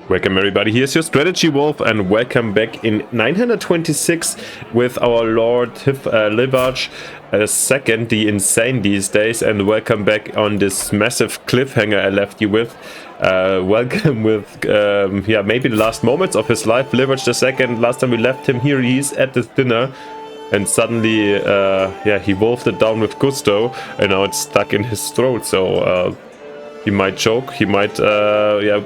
Welcome everybody, here's your Strategy Wolf and welcome back in 926 with our Lord Livarch II, the Insane these days, and welcome back on this massive cliffhanger I left you with. Welcome with, maybe the last moments of his life. Livarch II, last time we left him here, he's at this dinner and suddenly, he wolfed it down with gusto and now it's stuck in his throat, so he might choke, he might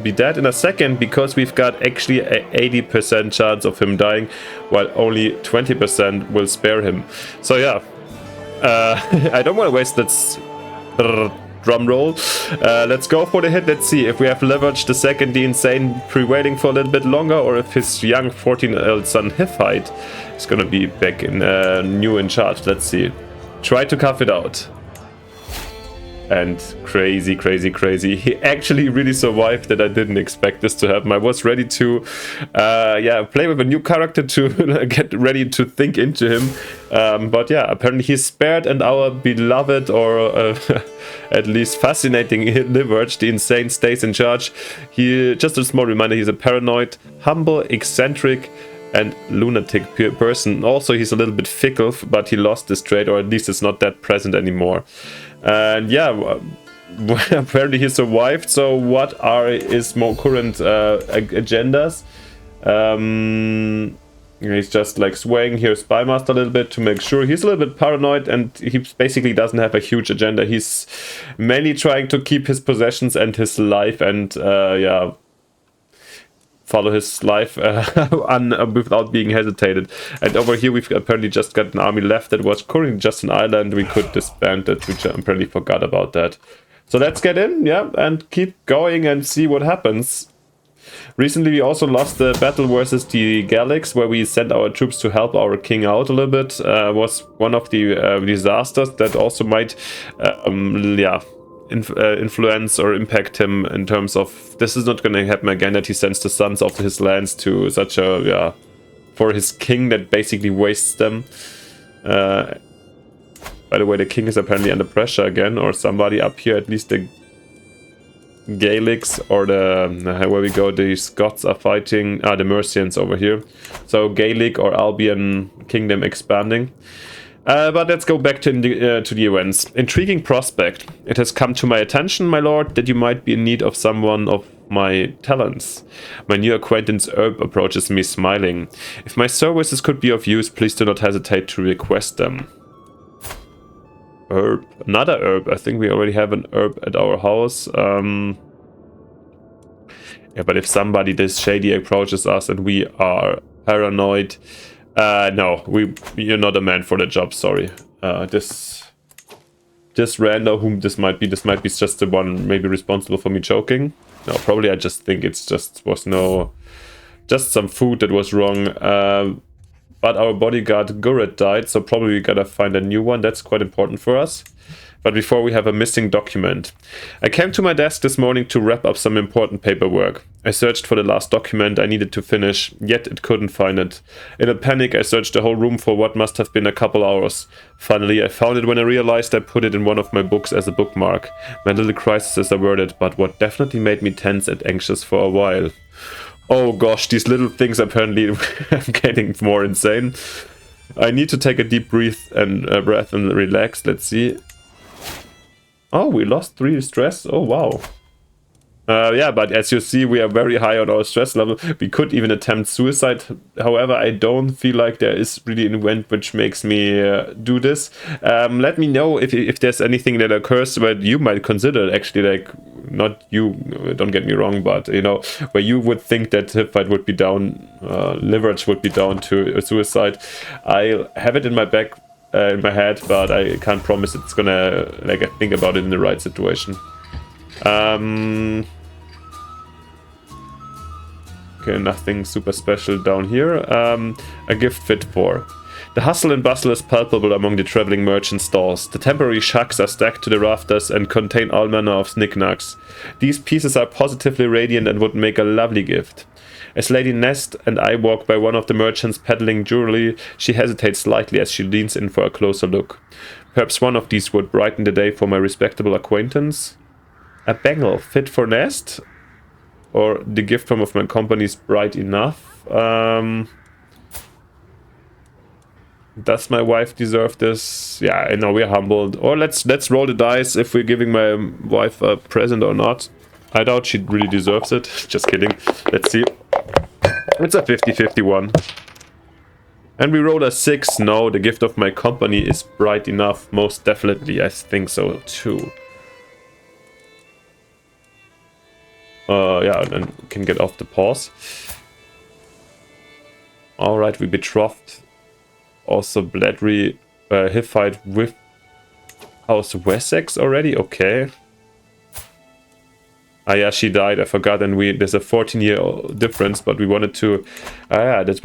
be dead in a second, because we've got actually an 80% chance of him dying, while only 20% will spare him. So yeah, I don't want to waste this drum roll. Let's go for the hit. Let's see if we have Livarch II, the Insane, prevailing for a little bit longer, or if his young 14-year-old son Hiffite is gonna be back in new in charge. Let's see. Try to cuff it out. And crazy. He actually really survived that. I didn't expect this to happen. I was ready to play with a new character to get ready to think into him. But yeah, apparently he's spared, and our beloved, or at least fascinating Livarch, the Insane, stays in charge. He, just a small reminder, he's a paranoid, humble, eccentric, and lunatic person. Also, he's a little bit fickle, but he lost this trait, or at least it's not that present anymore. And yeah, apparently he survived. So what are his more current agendas? He's just like swaying here Spymaster a little bit to make sure. He's a little bit paranoid, and he basically doesn't have a huge agenda. He's mainly trying to keep his possessions and his life, and follow his life without being hesitated. And over here we've apparently just got an army left that was currently just an island. We could disband it, which I apparently forgot about that. So let's get in, and keep going and see what happens. Recently we also lost the battle versus the Gallics, where we sent our troops to help our king out a little bit. Was one of the disasters that also might influence or impact him, in terms of this is not going to happen again, that he sends the sons of his lands to such a for his king that basically wastes them. By the way, the king is apparently under pressure again, or somebody up here. At least the Gaelics, or the where we go, the Scots are fighting the Mercians over here. So Gaelic or Albion kingdom expanding. But let's go back to the events. Intriguing prospect. It has come to my attention, my lord, that you might be in need of someone of my talents. My new acquaintance Herb approaches me smiling. If my services could be of use, please do not hesitate to request them. Herb. Another Herb. I think we already have an Herb at our house. But if somebody this shady approaches us and we are paranoid... no, you're not a man for the job, sorry. This rando whom this might be just the one maybe responsible for me choking. No, probably I just think it's just some food that was wrong. But our bodyguard Gurrit died, so probably we gotta find a new one. That's quite important for us. But before, we have a missing document. I came to my desk this morning to wrap up some important paperwork. I searched for the last document I needed to finish, yet it couldn't find it. In a panic, I searched the whole room for what must have been a couple hours. Finally, I found it when I realized I put it in one of my books as a bookmark. My little crisis is averted, but what definitely made me tense and anxious for a while. Oh gosh, these little things apparently are getting more insane. I need to take a deep breath and relax. Let's see. Oh, we lost 3 stress. Oh, wow. But as you see, we are very high on our stress level. We could even attempt suicide. However, I don't feel like there is really an event which makes me do this. Let me know if there's anything that occurs where you might consider, actually, like, not you, don't get me wrong, but, where you would think that Hiffite would be down, Livarch would be down to suicide. I have it in my back. In my head, but I can't promise it's gonna, I think about it in the right situation. Okay, nothing super special down here. A gift fit for. The hustle and bustle is palpable among the traveling merchant stalls. The temporary shacks are stacked to the rafters and contain all manner of knickknacks. These pieces are positively radiant and would make a lovely gift. As Lady Nest and I walk by one of the merchants peddling jewelry, she hesitates slightly as she leans in for a closer look. Perhaps one of these would brighten the day for my respectable acquaintance? A bangle fit for Nest? or the gift from of my company is bright enough. Does my wife deserve this? Yeah, I know we're humbled. Or let's roll the dice if we're giving my wife a present or not. I doubt she really deserves it. Just kidding. Let's see. It's a 50-50 one. And we rolled a 6. No, the gift of my company is bright enough. Most definitely, I think so too. Yeah, and we can get off the pause. Alright, we betrothed. Also, Bladry fight with House Wessex already? Okay. Ah, yeah, she died. I forgot, and there's a 14-year difference, but we wanted to. Yeah, that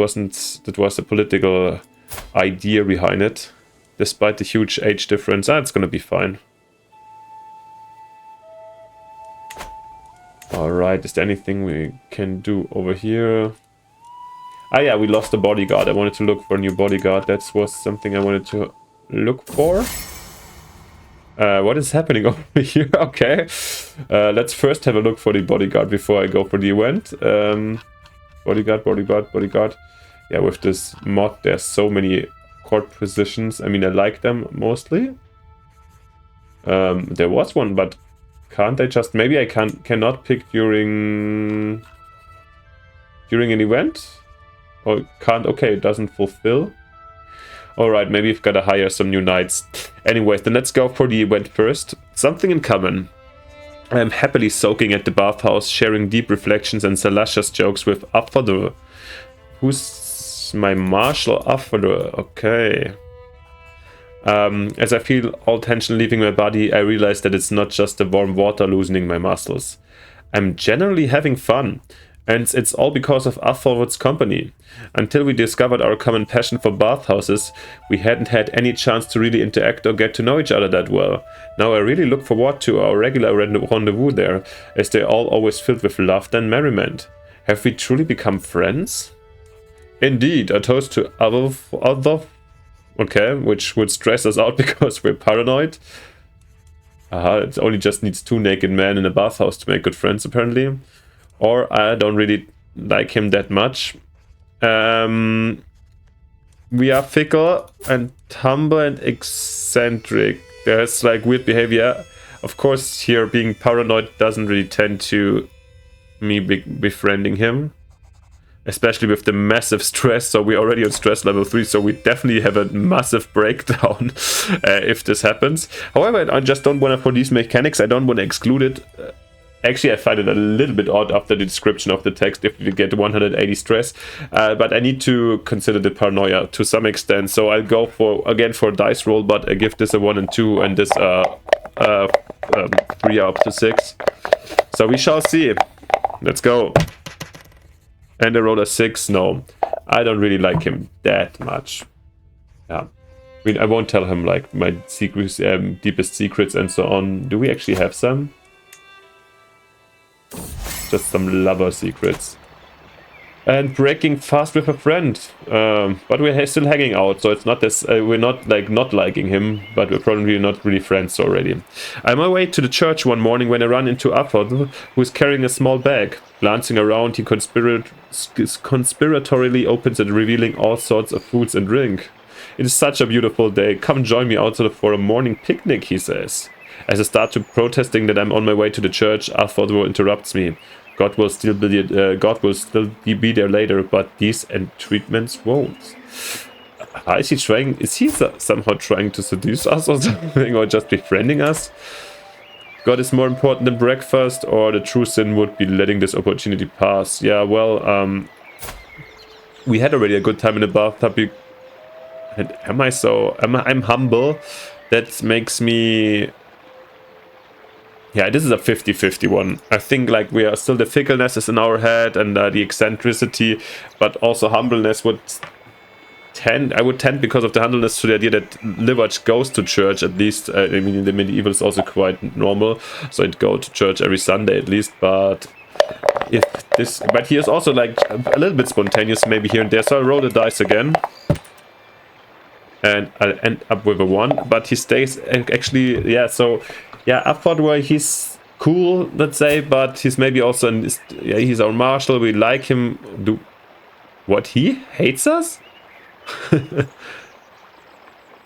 was a political idea behind it, despite the huge age difference. It's gonna be fine. All right, is there anything we can do over here? Ah, yeah, we lost a bodyguard. I wanted to look for a new bodyguard. That was something I wanted to look for. What is happening over here? Okay. Let's first have a look for the bodyguard before I go for the event. Bodyguard. Yeah, with this mod, there's so many court positions. I mean, I like them mostly. There was one, but can't I just... Maybe I cannot pick during an event? Or can't... Okay, it doesn't fulfill. Alright, maybe we've got to hire some new knights. Anyways, then let's go for the event first. Something in common. I am happily soaking at the bathhouse, sharing deep reflections and salacious jokes with Affadr. Who's my marshal? Affadr. Okay. As I feel all tension leaving my body, I realize that it's not just the warm water loosening my muscles. I'm generally having fun. And it's all because of Affadr's company. Until we discovered our common passion for bathhouses, we hadn't had any chance to really interact or get to know each other that well. Now I really look forward to our regular rendezvous there, as they're all always filled with laughter and merriment. Have we truly become friends? Indeed, a toast to other... Okay, which would stress us out because we're paranoid. It only just needs 2 naked men in a bathhouse to make good friends, apparently. Or I don't really like him that much. We are fickle and humble and eccentric. There's like weird behavior. Of course, here being paranoid doesn't really tend to me befriending him. Especially with the massive stress. So we're already on stress level 3. So we definitely have a massive breakdown if this happens. However, I just don't want to, for these mechanics, I don't want to exclude it. Actually, I find it a little bit odd after the description of the text if we get 180 stress. But I need to consider the paranoia to some extent. So I'll go for a dice roll, but I give this a 1 and 2 and this 3 up to 6. So we shall see. Let's go. And I rolled a 6. No, I don't really like him that much. Yeah. I mean, I won't tell him like my secrets, deepest secrets and so on. Do we actually have some? Just some lover secrets. And breaking fast with a friend. But we're still hanging out, so it's not this. We're not like not liking him, but we're probably not really friends already. I'm on my way to the church one morning when I run into Afford, who is carrying a small bag. Glancing around, he conspiratorially opens it, revealing all sorts of foods and drink. It is such a beautiful day. Come join me outside for a morning picnic, he says. As I start to protesting that I'm on my way to the church, Afford interrupts me. God will still be there later, but these entreatments won't. Is he somehow trying to seduce us or something, or just befriending us? God is more important than breakfast, or the true sin would be letting this opportunity pass. Yeah, well, we had already a good time in the bathtub. I'm humble. That makes me... Yeah, this is a 50-50 one. I think like we are still, the fickleness is in our head and the eccentricity, but also humbleness would tend, because of the humbleness, to the idea that Livage goes to church at least. I mean, in the medieval is also quite normal, so I'd go to church every Sunday at least, but he is also like a little bit spontaneous maybe here and there, so I'll roll the dice again. And I'll end up with a 1, but he stays actually, yeah, so... Yeah, Afford, he's cool, let's say, but he's maybe also yeah, he's our marshal. We like him. What, he hates us?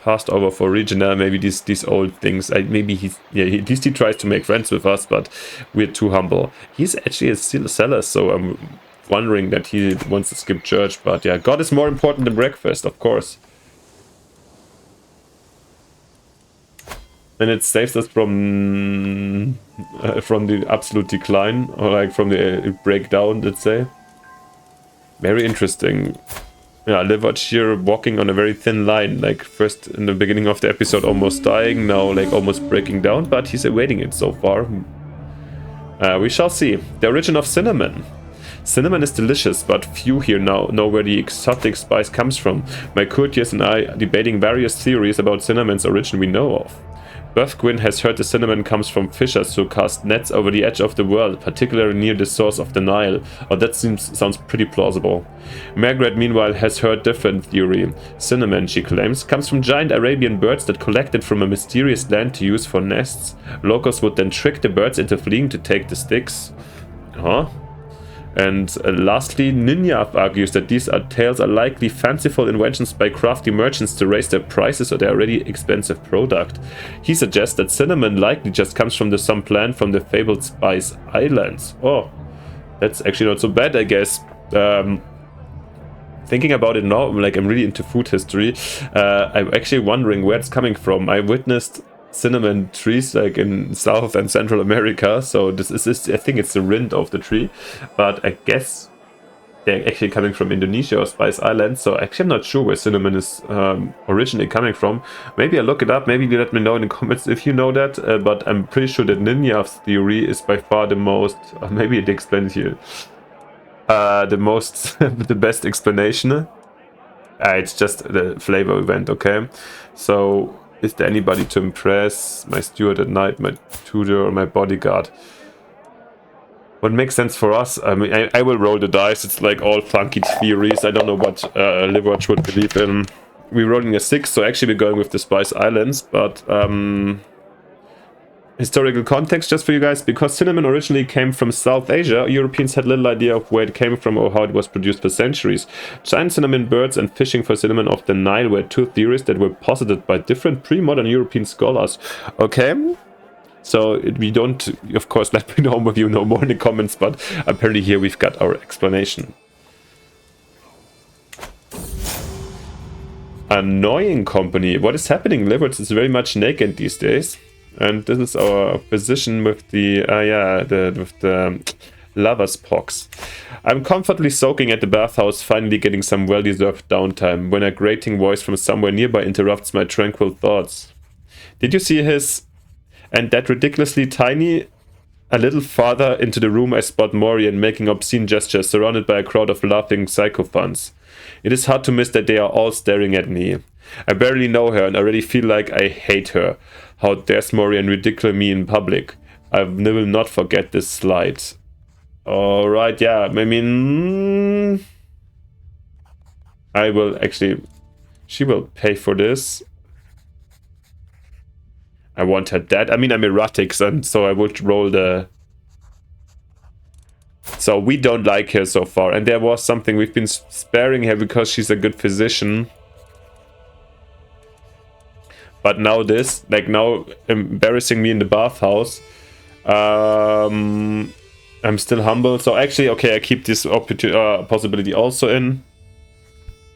Passed over for regional, maybe these old things. Maybe at least he tries to make friends with us, but we're too humble. He's actually still a seller, so I'm wondering that he wants to skip church. But yeah, God is more important than breakfast, of course. And it saves us from the absolute decline, or like from the breakdown, let's say. Very interesting. Yeah, Livage here walking on a very thin line, like first in the beginning of the episode almost dying, now like almost breaking down, but he's awaiting it so far. We shall see. The origin of cinnamon. Cinnamon is delicious, but few here now know where the exotic spice comes from. My courtiers and I are debating various theories about cinnamon's origin we know of. Berthgwyn has heard the cinnamon comes from fishers who cast nets over the edge of the world, particularly near the source of the Nile. Oh, that sounds pretty plausible. Margaret, meanwhile, has heard different theory. Cinnamon, she claims, comes from giant Arabian birds that collected from a mysterious land to use for nests. Locals would then trick the birds into fleeing to take the sticks. Huh? And lastly, Ninyav argues that these tales are likely fanciful inventions by crafty merchants to raise their prices of their already expensive product. He suggests that cinnamon likely just comes from some plant from the fabled Spice Islands. Oh, that's actually not so bad, I guess. Thinking about it now, like I'm really into food history. I'm actually wondering where it's coming from. I witnessed cinnamon trees like in South and Central America, so this is I think it's the rind of the tree, but I guess they're actually coming from Indonesia or Spice Islands, so actually I'm not sure where cinnamon is originally coming from. Maybe I look it up, maybe you let me know in the comments if you know that, but I'm pretty sure that Ninyav's theory is by far the most, maybe it explains here, the best explanation. It's just the flavor event, okay? So is there anybody to impress? My steward at night, my tutor, or my bodyguard? What makes sense for us? I mean, I will roll the dice. It's like all funky theories. I don't know what Livage would believe in. We're rolling a 6, so actually we're going with the Spice Islands, but historical context just for you guys. Because cinnamon originally came from South Asia, Europeans had little idea of where it came from or how it was produced for centuries. Giant cinnamon birds and fishing for cinnamon off the Nile were two theories that were posited by different pre-modern European scholars. Okay, so we don't, of course, let me know if you know more in the comments, but apparently here we've got our explanation. Annoying company. What is happening? Livers is very much naked these days. And this is our position with the lover's pox. I'm comfortably soaking at the bathhouse, finally getting some well-deserved downtime, when a grating voice from somewhere nearby interrupts my tranquil thoughts. Did you see his... And that ridiculously tiny... A little farther into the room I spot Morian making obscene gestures, surrounded by a crowd of laughing sycophants. It is hard to miss that they are all staring at me. I barely know her and already feel like I hate her. How dares Morian ridicule me in public? I will not forget this slight. Alright, yeah, I mean... I will actually... She will pay for this. I want her dead. I mean, I'm erratic, so I would roll the... So we don't like her so far. And there was something, we've been sparing her because she's a good physician. But now this, like now embarrassing me in the bathhouse. I'm still humble. So actually, okay, I keep this possibility also in.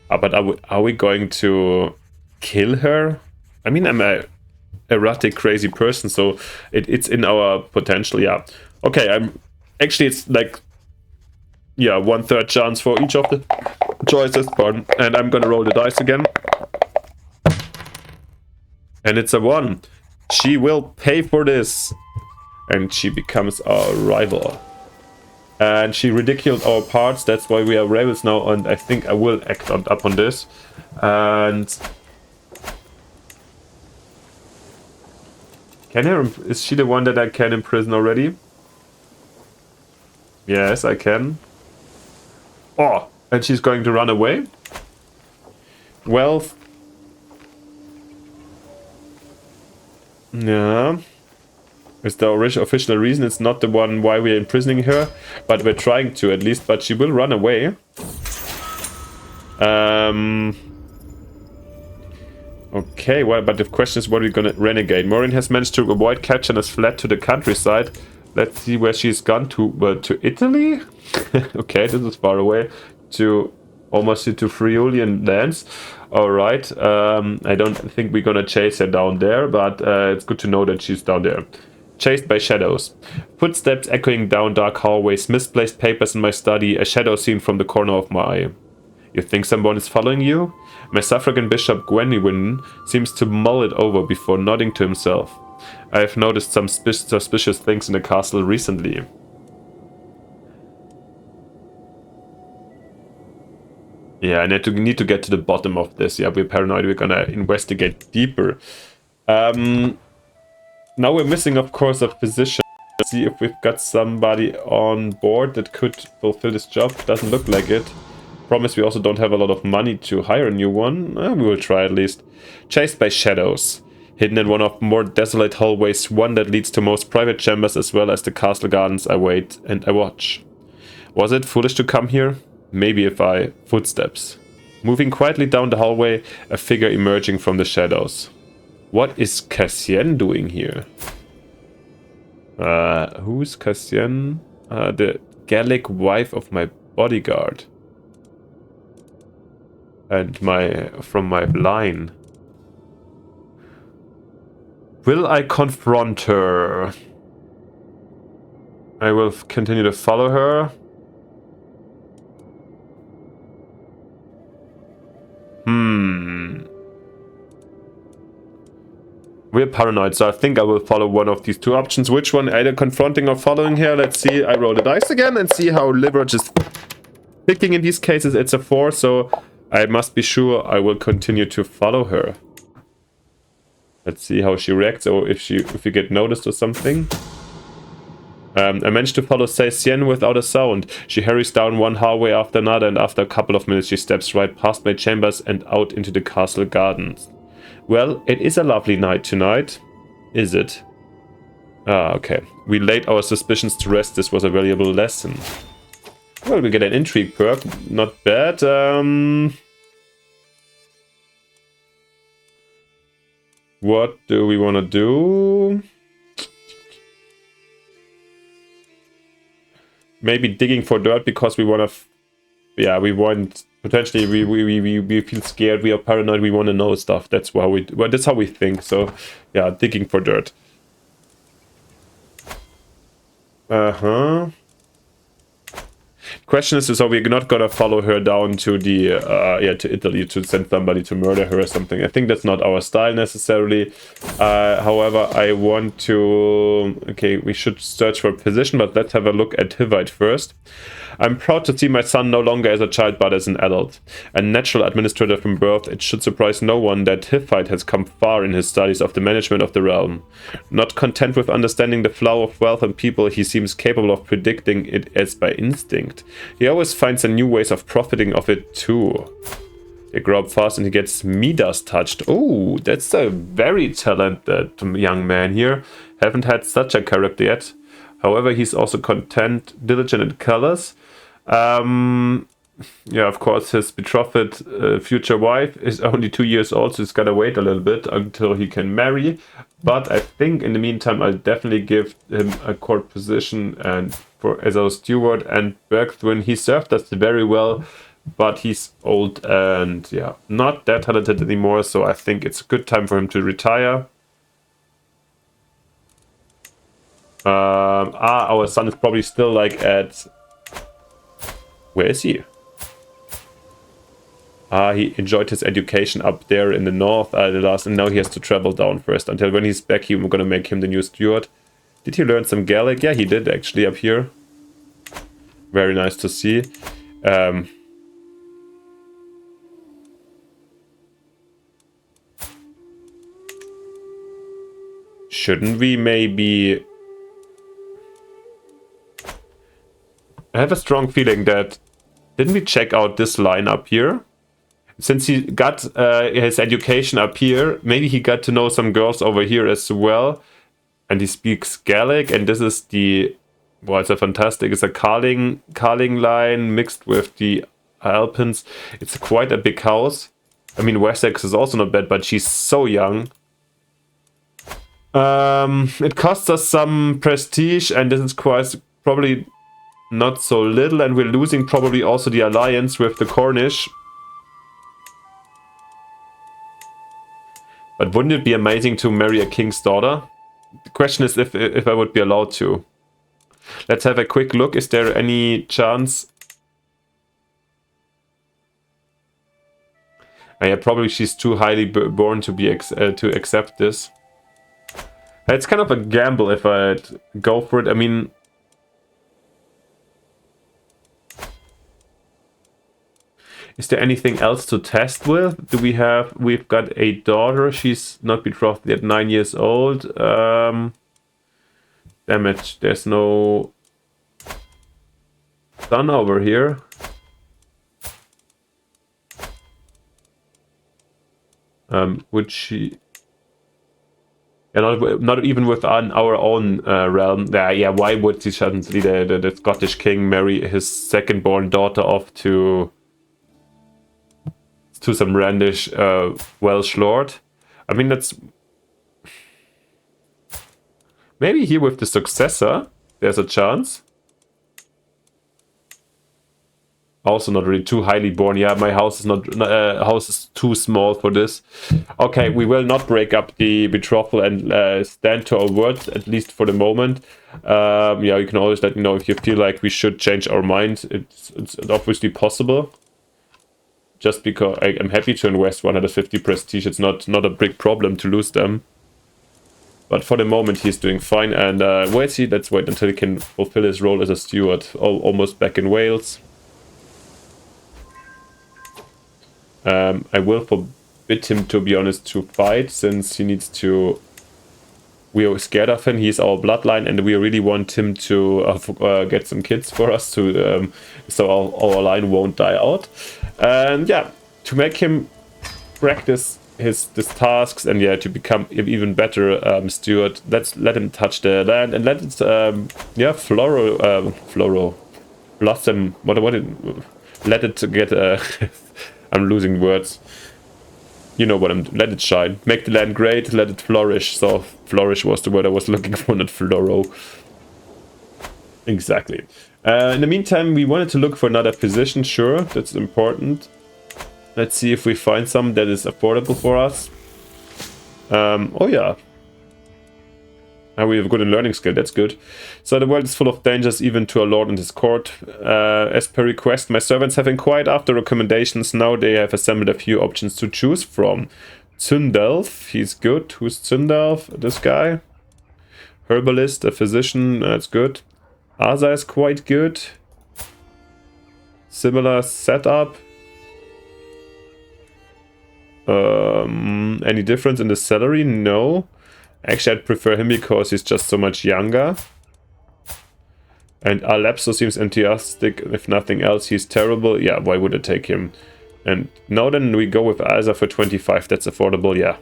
But are we going to kill her? I mean, I'm a erratic, crazy person, so it's in our potential, yeah. Okay, actually, it's like, yeah, 1/3 chance for each of the choices, pardon. And I'm gonna roll the dice again. And it's a 1. She will pay for this. And she becomes our rival. And she ridiculed our parts. That's why we are rivals now. And I think I will act up on this. And... Is she the one that I can imprison already? Yes, I can. Oh, and she's going to run away? Well... Yeah. Is the official reason. It's not the one why we're imprisoning her, but we're trying to at least. But she will run away. Okay, well, but the question is, what are we gonna renegade? Maureen has managed to avoid capture and has fled to the countryside. Let's see where she's gone to. To Italy? Okay, this is far away. Almost to Friulian lands. Alright, I don't think we're gonna chase her down there, but it's good to know that she's down there. Chased by shadows. Footsteps echoing down dark hallways, misplaced papers in my study, a shadow seen from the corner of my eye. You think someone is following you? My suffragan bishop Gwenwyn seems to mull it over before nodding to himself. I have noticed some suspicious things in the castle recently. Yeah, I need to get to the bottom of this. Yeah, we're paranoid. We're gonna investigate deeper. Now we're missing, of course, a physician. Let's see if we've got somebody on board that could fulfill this job. Doesn't look like it. Promise we also don't have a lot of money to hire a new one. We will try at least. Chased by shadows. Hidden in one of more desolate hallways, one that leads to most private chambers as well as the castle gardens, I wait and I watch. Was it foolish to come here? Maybe if I... Footsteps. Moving quietly down the hallway, a figure emerging from the shadows. What is Cassienne doing here? Who's Cassienne? The Gallic wife of my bodyguard. And from my line. Will I confront her? I will continue to follow her. We're paranoid, so I think I will follow one of these two options. Which one? Either confronting or following here. Let's see. I roll the dice again and see how leverage is picking in these cases. It's a 4, so I must be sure I will continue to follow her. Let's see how she reacts, or if you get noticed or something. I managed to follow Cassienne without a sound. She hurries down one hallway after another, and after a couple of minutes she steps right past my chambers and out into the castle gardens. Well, it is a lovely night tonight. Is it? Ah, okay. We laid our suspicions to rest. This was a valuable lesson. Well, we get an intrigue perk. Not bad. What do we want to do? Maybe digging for dirt because we want to... Yeah, we want... Potentially, we feel scared. We are paranoid. We want to know stuff. That's why that's how we think. So, yeah, digging for dirt. Question is, so we're not gonna follow her down to the to Italy to send somebody to murder her or something. I think that's not our style necessarily. However, I want to... Okay, we should search for a position, but let's have a look at Hivite first. I'm proud to see my son no longer as a child but as an adult. A natural administrator from birth, it should surprise no one that Hivite has come far in his studies of the management of the realm. Not content with understanding the flow of wealth and people, he seems capable of predicting it as by instinct. He always finds a new ways of profiting of it too. They grow up fast and he gets Midas touched. Oh, that's a very talented young man here. Haven't had such a character yet. However, he's also content, diligent in colors. Yeah, of course, his betrothed future wife is only 2 years old, so he's gotta wait a little bit until he can marry. But I think in the meantime, I'll definitely give him a court position and as our steward. And Bergthwin, he served us very well, but he's old and yeah, not that talented anymore. So I think it's a good time for him to retire. Our son is probably still like at... Where is he? He enjoyed his education up there in the north, and now he has to travel down first. Until when he's back, we're gonna make him the new steward. Did he learn some Gaelic? Yeah, he did actually up here. Very nice to see. Shouldn't we maybe... I have a strong feeling that... Didn't we check out this line up here? Since he got his education up here, maybe he got to know some girls over here as well. And he speaks Gaelic, and this is the... Well, it's a fantastic... It's a Carling line mixed with the Alpines. It's quite a big house. I mean, Wessex is also not bad, but she's so young. It costs us some prestige, and this is quite probably not so little, and we're losing probably also the alliance with the Cornish. But wouldn't it be amazing to marry a king's daughter? The question is if I would be allowed to. Let's have a quick look. Is there any chance? Yeah, probably she's too highly born to be to accept this. It's kind of a gamble if I'd go for it. I mean, is there anything else to test with? Do we have... We've got a daughter. She's not betrothed yet, 9 years old. Damn it. There's no son over here. Would she... Yeah, not even within our own realm. Yeah, why would suddenly the Scottish king marry his second-born daughter off to some randish Welsh lord? I mean, that's... Maybe here with the successor, there's a chance. Also not really too highly born. Yeah, my house is not... house is too small for this. Okay, we will not break up the betrothal and stand to our words, at least for the moment. Yeah, you can always let me know if you feel like we should change our mind. It's obviously possible. Just because I'm happy to invest 150 prestige. It's not a big problem to lose them. But for the moment, he's doing fine. And where is he? Let's wait until he can fulfill his role as a steward. Almost back in Wales. I will forbid him, to be honest, to fight, since he needs to... We are scared of him. He's our bloodline, and we really want him to get some kids for us, to so our line won't die out. And yeah, to make him practice his tasks, and yeah, to become even better steward, let's let him touch the land and let it yeah, floro blossom. Let it get I'm losing words. You know what let it shine. Make the land great, let it flourish. So flourish was the word I was looking for, not floro. Exactly. In the meantime, we wanted to look for another position. Sure, that's important. Let's see if we find some that is affordable for us. Oh yeah. Now we have good in learning skill, that's good. So the world is full of dangers, even to our lord and his court. As per request, my servants have inquired after recommendations. Now they have assembled a few options to choose from. Zundelf, he's good. Who's Zundelf? This guy. Herbalist, a physician, that's good. Asa is quite good. Similar setup. Any difference in the salary? No. Actually, I'd prefer him because he's just so much younger. And Alepso seems enthusiastic. If nothing else, he's terrible. Yeah, why would I take him? And now then we go with Asa for 25. That's affordable, yeah.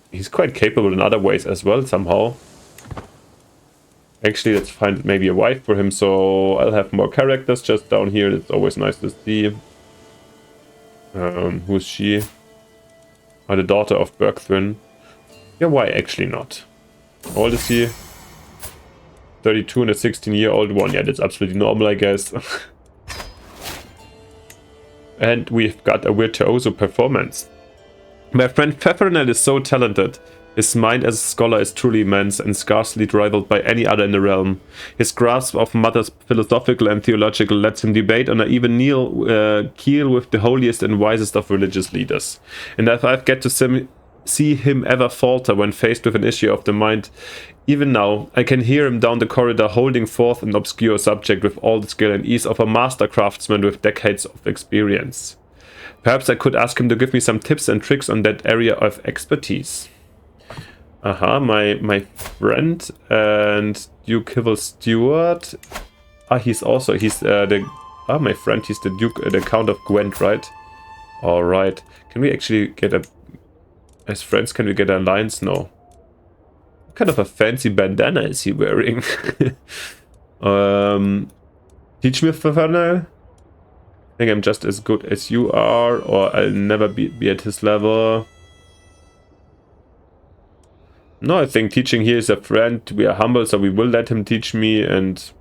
He's quite capable in other ways as well, somehow. Actually, let's find maybe a wife for him, so I'll have more characters just down here. It's always nice to see. Who's she? Oh, the daughter of Bergthwin. Yeah, why actually not? How old is he? 32 and a 16-year-old one. Yeah, that's absolutely normal, I guess. And we've got a virtuoso performance. My friend Pfeffernell is so talented. His mind as a scholar is truly immense and scarcely rivaled by any other in the realm. His grasp of matters philosophical and theological lets him debate on an even keel with the holiest and wisest of religious leaders. And if I've get to see him ever falter when faced with an issue of the mind, even now, I can hear him down the corridor holding forth an obscure subject with all the skill and ease of a master craftsman with decades of experience. Perhaps I could ask him to give me some tips and tricks on that area of expertise. My friend and Duke Hivell Stewart. He's my friend, he's the Duke, the Count of Gwent, right? Alright. Can we actually get As friends, can we get an alliance? No. What kind of a fancy bandana is he wearing? Teach me, Fafana. I think I'm just as good as you are, or I'll never be at his level. No, I think teaching here is a friend. We are humble, so we will let him teach me, and...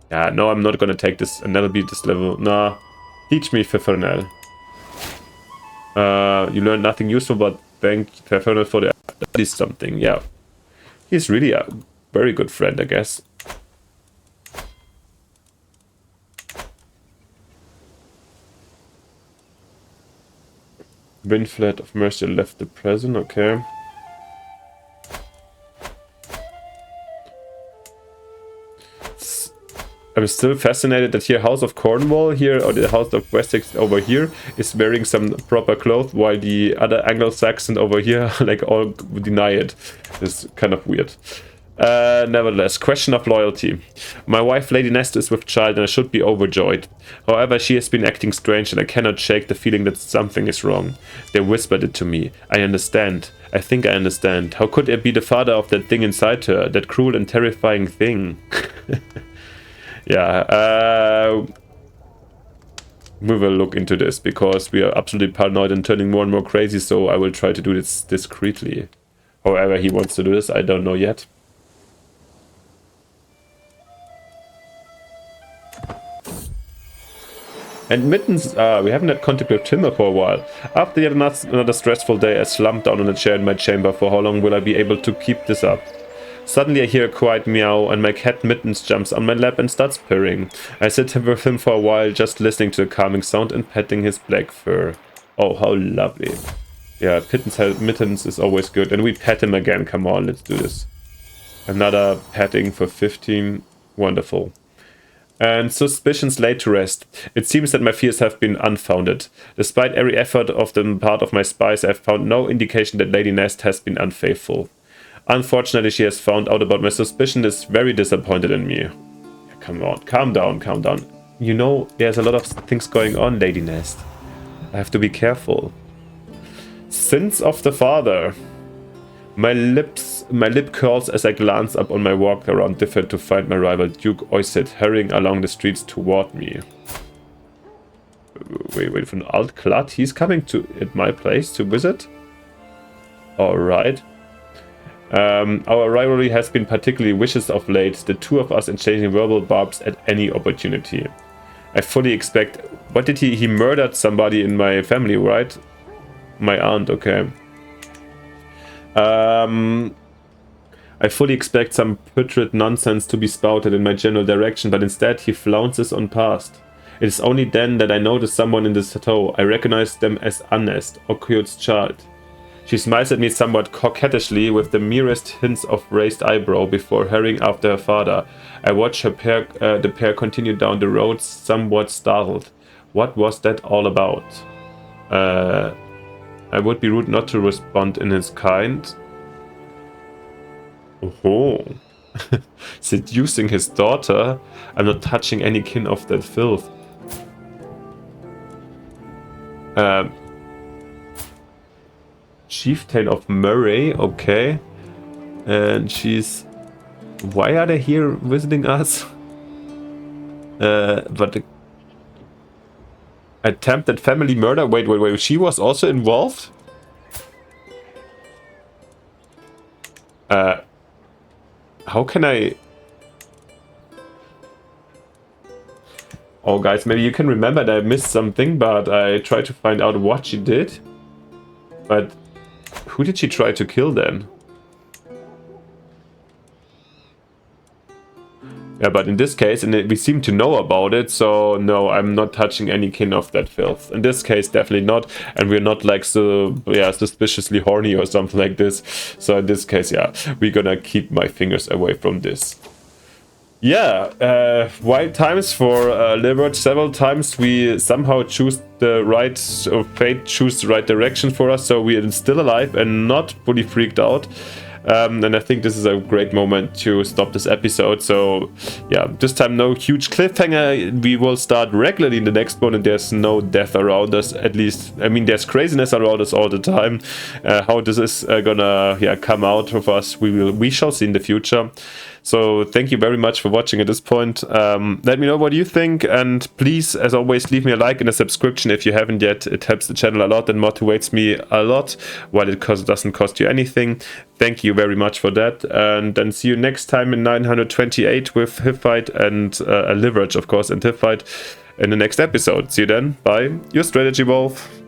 Yeah, no, I'm not gonna take this and never beat this level. Nah. Teach me, Fafernel. You learned nothing useful, but thank Fafernel for at least something. Yeah. He's really a very good friend, I guess. Windflat of Mercy left the prison, okay. I'm still fascinated that here House of Cornwall here, or the House of Wessex over here, is wearing some proper clothes, while the other Anglo-Saxon over here, like, all deny it. It's kind of weird. Nevertheless, question of loyalty. My wife Lady Nest is with child and I should be overjoyed. However, she has been acting strange and I cannot shake the feeling that something is wrong. They whispered it to me. I understand. I think I understand. How could I be the father of that thing inside her? That cruel and terrifying thing. Yeah, we will look into this because we are absolutely paranoid and turning more and more crazy, so I will try to do this discreetly. However he wants to do this, I don't know yet. And Mittens, we haven't had contact with Timber for a while. After yet another stressful day, I slumped down on a chair in my chamber. For how long will I be able to keep this up? Suddenly I hear a quiet meow and my cat Mittens jumps on my lap and starts purring. I sit with him for a while, just listening to the calming sound and petting his black fur. Oh, how lovely. Yeah, Mittens is always good. And we pet him again, come on, let's do this. Another petting for 15, wonderful. And suspicions laid to rest. It seems that my fears have been unfounded. Despite every effort of the part of my spies, I have found no indication that Lady Nest has been unfaithful. Unfortunately, she has found out about my suspicion and is very disappointed in me. Come on, calm down, calm down. You know, there's a lot of things going on, Lady Nest. I have to be careful. Sins of the father. My lip curls as I glance up on my walk around Difford to find my rival Duke Oisit hurrying along the streets toward me. Wait for an Alt-Clad? He's coming at my place to visit? Alright. Our rivalry has been particularly vicious of late, the two of us exchanging verbal barbs at any opportunity. I fully expect... What did he murdered somebody in my family, right? My aunt, okay. I fully expect some putrid nonsense to be spouted in my general direction, but instead he flounces on past. It is only then that I notice someone in the chateau. I recognize them as Annest, Okyot's child. She smiles at me somewhat coquettishly with the merest hints of raised eyebrow before hurrying after her father. I watch the pair continue down the road, somewhat startled. What was that all about? I would be rude not to respond in his kind. Oh, seducing his daughter. I'm not touching any kin of that filth. Chieftain of Murray, okay. And she's... Why are they here visiting us? But... Attempted family murder? Wait. She was also involved? How can I... Oh, guys, maybe you can remember that I missed something, but I tried to find out what she did. But who did she try to kill then? Yeah, but in this case, and we seem to know about it, so no, I'm not touching any kin of that filth. In this case, definitely not, and we're not like so, yeah, suspiciously horny or something like this. So in this case, yeah, we're gonna keep my fingers away from this. Yeah, wild times for Libert. Several times we somehow choose the right, or fate choose the right direction for us, so we are still alive and not fully freaked out. And I think this is a great moment to stop this episode. So yeah, this time no huge cliffhanger. We will start regularly in the next one, and there's no death around us. At least, I mean, there's craziness around us all the time. How this is gonna come out of us, we shall see in the future. So thank you very much for watching at this point. Let me know what you think, and please, as always, leave me a like and a subscription if you haven't yet. It helps the channel a lot and motivates me a lot, while it doesn't cost you anything. Thank you very much for that, and then see you next time in 928 with Hiffight and a Leverage, of course, and Hiffight in the next episode. See you then. Bye. Your Strategy Wolf.